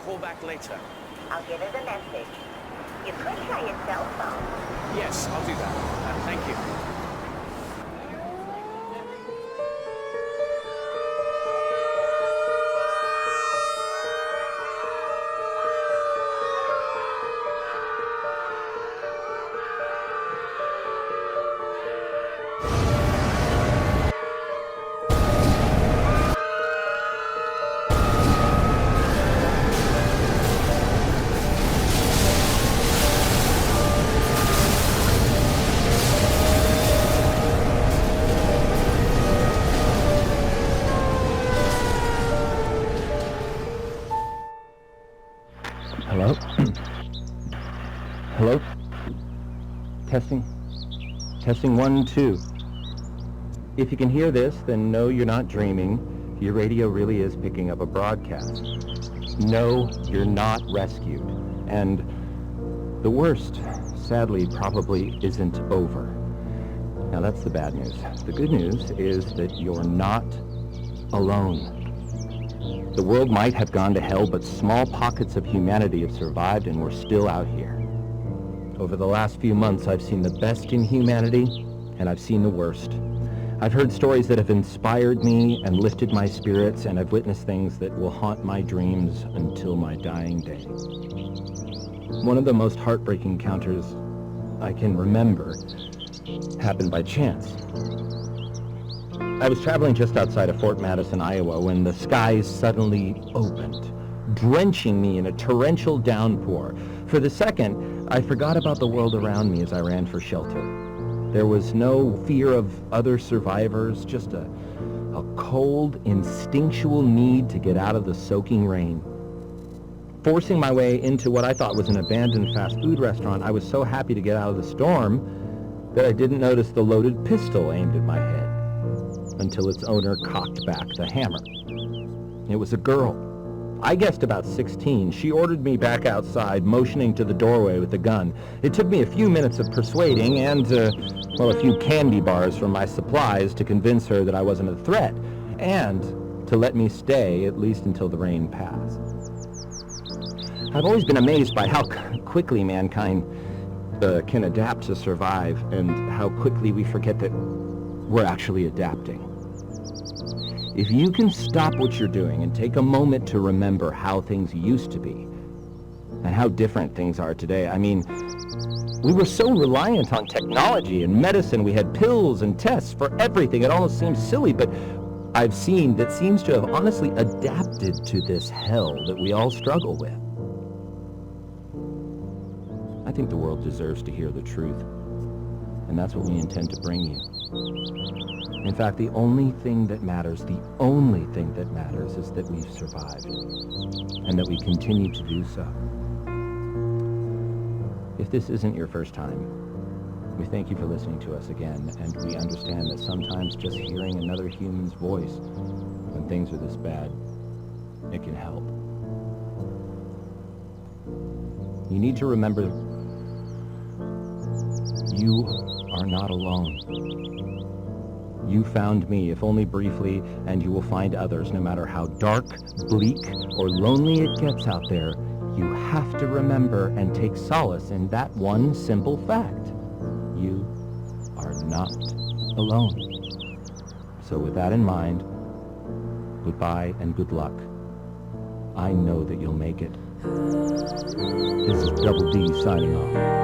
call back later. I'll give her the message. You could try your cell phone. Yes, I'll do that. Thank you. Hello? Hello? Testing? Testing 1, 2. If you can hear this, then no, you're not dreaming. Your radio really is picking up a broadcast. No, you're not rescued. And the worst, sadly, probably isn't over. Now that's the bad news. The good news is that you're not alone. The world might have gone to hell, but small pockets of humanity have survived, and we're still out here. Over the last few months, I've seen the best in humanity, and I've seen the worst. I've heard stories that have inspired me and lifted my spirits, and I've witnessed things that will haunt my dreams until my dying day. One of the most heartbreaking encounters I can remember happened by chance. I was traveling just outside of Fort Madison, Iowa, when the skies suddenly opened, drenching me in a torrential downpour. For the second, I forgot about the world around me as I ran for shelter. There was no fear of other survivors, just a cold, instinctual need to get out of the soaking rain. Forcing my way into what I thought was an abandoned fast food restaurant, I was so happy to get out of the storm that I didn't notice the loaded pistol aimed at my head, until its owner cocked back the hammer. It was a girl. I guessed about 16. She ordered me back outside, motioning to the doorway with the gun. It took me a few minutes of persuading and, a few candy bars from my supplies to convince her that I wasn't a threat, and to let me stay at least until the rain passed. I've always been amazed by how quickly mankind can adapt to survive, and how quickly we forget that we're actually adapting. If you can stop what you're doing and take a moment to remember how things used to be and how different things are today. I mean, we were so reliant on technology and medicine. We had pills and tests for everything. It almost seems silly, but I've seen that seems to have honestly adapted to this hell that we all struggle with. I think the world deserves to hear the truth, and that's what we intend to bring you. In fact, the only thing that matters is that we've survived, and that we continue to do so. If this isn't your first time, we thank you for listening to us again, and we understand that sometimes just hearing another human's voice when things are this bad, it can help. You need to remember, you are not alone. You found me, if only briefly, and you will find others. No matter how dark, bleak, or lonely it gets out there, you have to remember and take solace in that one simple fact. You are not alone. So with that in mind, goodbye and good luck. I know that you'll make it. This is Double D signing off.